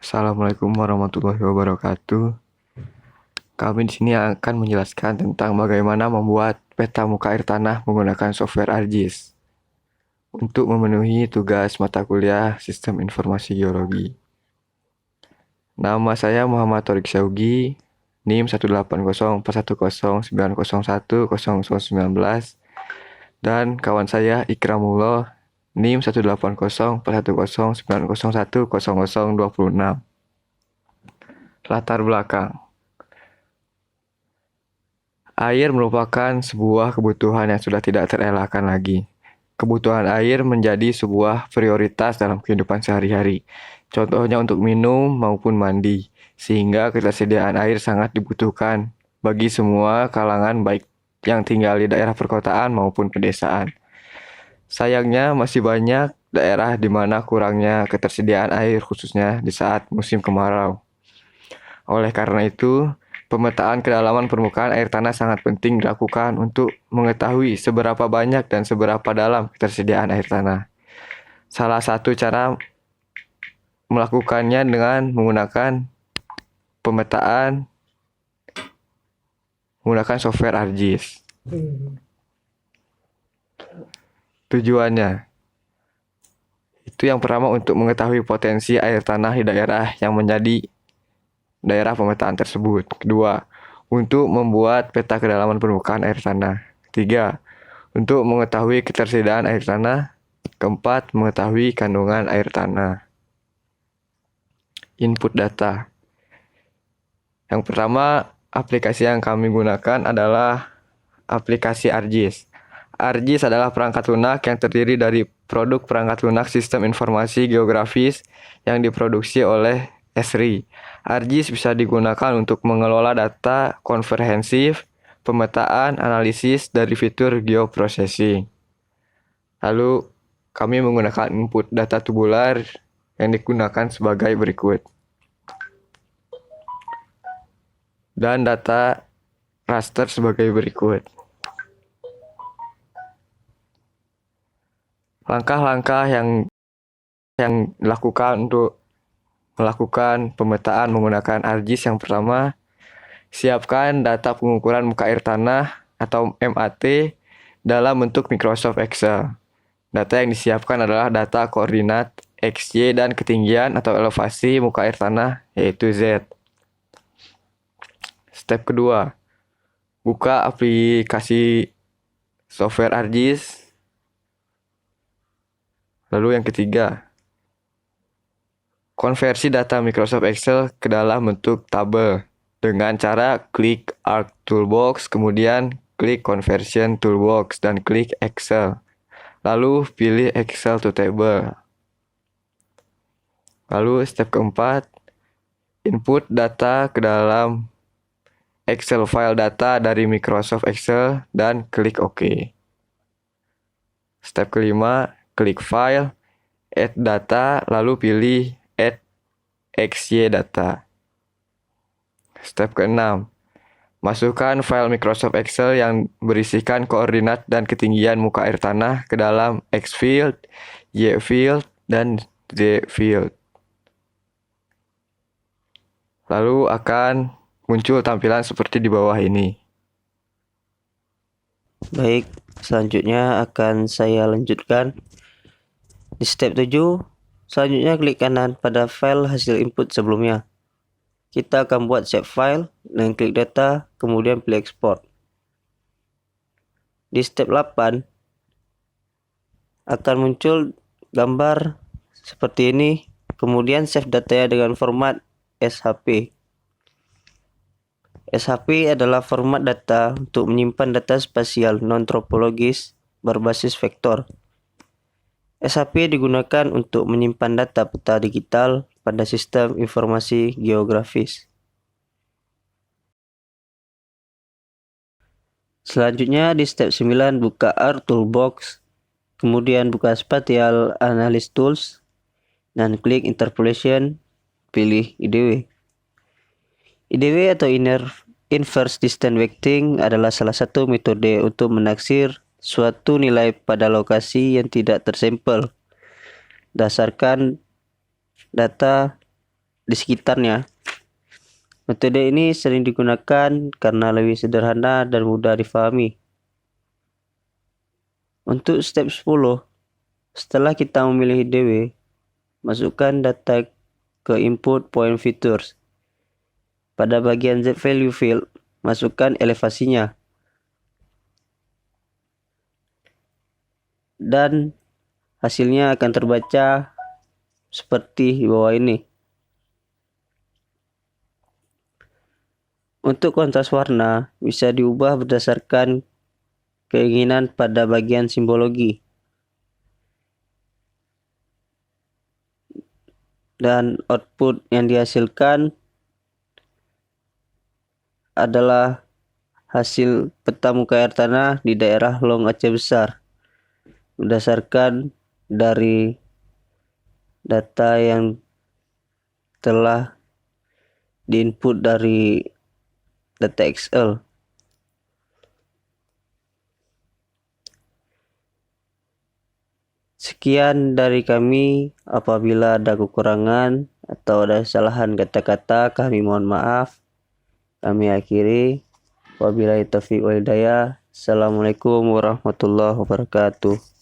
Assalamualaikum warahmatullahi wabarakatuh. Kami di sini akan menjelaskan tentang bagaimana membuat peta muka air tanah menggunakan software ArcGIS untuk memenuhi tugas mata kuliah Sistem Informasi Geologi. Nama saya Muhammad Thorik Syaugi, NIM 1804109010019, dan kawan saya Ikramullah, NIM 1804109010026. Latar belakang. Air merupakan sebuah kebutuhan yang sudah tidak terelakkan lagi. Kebutuhan air menjadi sebuah prioritas dalam kehidupan sehari-hari. Contohnya untuk minum maupun mandi, sehingga ketersediaan air sangat dibutuhkan bagi semua kalangan baik yang tinggal di daerah perkotaan maupun pedesaan. Sayangnya masih banyak daerah di mana kurangnya ketersediaan air khususnya di saat musim kemarau. Oleh karena itu, pemetaan kedalaman permukaan air tanah sangat penting dilakukan untuk mengetahui seberapa banyak dan seberapa dalam ketersediaan air tanah. Salah satu cara melakukannya dengan menggunakan pemetaan menggunakan software ArcGIS. Tujuannya itu yang pertama untuk mengetahui potensi air tanah di daerah yang menjadi daerah pemetaan tersebut. Kedua, untuk membuat peta kedalaman permukaan air tanah. Ketiga, untuk mengetahui ketersediaan air tanah. Keempat, mengetahui kandungan air tanah. Input data. Yang pertama, aplikasi yang kami gunakan adalah aplikasi ArcGIS. ArcGIS adalah perangkat lunak yang terdiri dari produk perangkat lunak Sistem Informasi Geografis yang diproduksi oleh Esri. ArcGIS bisa digunakan untuk mengelola data komprehensif, pemetaan, analisis dari fitur geoprocessing. Lalu, kami menggunakan input data tubular yang digunakan sebagai berikut. Dan data raster sebagai berikut. Langkah-langkah yang dilakukan untuk melakukan pemetaan menggunakan ArcGIS. Yang pertama, siapkan data pengukuran muka air tanah atau MAT dalam bentuk Microsoft Excel. Data yang disiapkan adalah data koordinat X, Y, dan ketinggian atau elevasi muka air tanah, yaitu Z. Step kedua, buka aplikasi software ArcGIS. Lalu yang ketiga, konversi data Microsoft Excel ke dalam bentuk tabel dengan cara klik Arc Toolbox, kemudian klik Conversion Toolbox, dan klik Excel. Lalu pilih Excel to Table. Lalu step keempat, input data ke dalam Excel file data dari Microsoft Excel dan klik OK. Step kelima, klik File, Add Data, lalu pilih Add XY Data. Step keenam, masukkan file Microsoft Excel yang berisikan koordinat dan ketinggian muka air tanah ke dalam X field, Y field, dan Z field. Lalu akan muncul tampilan seperti di bawah ini. Baik, selanjutnya akan saya lanjutkan. Di step 7, selanjutnya klik kanan pada file hasil input sebelumnya. Kita akan buat save file dan klik data, kemudian pilih export. Di step 8, akan muncul gambar seperti ini, kemudian save datanya dengan format SHP. SHP adalah format data untuk menyimpan data spasial non-topologis berbasis vektor. SHP digunakan untuk menyimpan data peta digital pada sistem informasi geografis. Selanjutnya di step 9 buka Arc Toolbox, kemudian buka Spatial Analysis Tools dan klik Interpolation, pilih IDW. IDW atau Inverse Distance Weighting adalah salah satu metode untuk menaksir suatu nilai pada lokasi yang tidak tersampel dasarkan data di sekitarnya. Metode ini sering digunakan karena lebih sederhana dan mudah difahami. Untuk step 10, setelah kita memilih IDW, masukkan data ke input point features. Pada bagian Z value field, masukkan elevasinya. Dan hasilnya akan terbaca seperti di bawah ini. Untuk kontras warna bisa diubah berdasarkan keinginan pada bagian simbologi. Dan output yang dihasilkan adalah hasil peta muka air tanah di daerah Long Aceh Besar berdasarkan dari data yang telah diinput dari data Excel. Sekian dari kami. Apabila ada kekurangan atau ada kesalahan kata-kata, kami mohon maaf. Kami akhiri. Wabillahi taufiq wal hidayah. Assalamualaikum warahmatullahi wabarakatuh.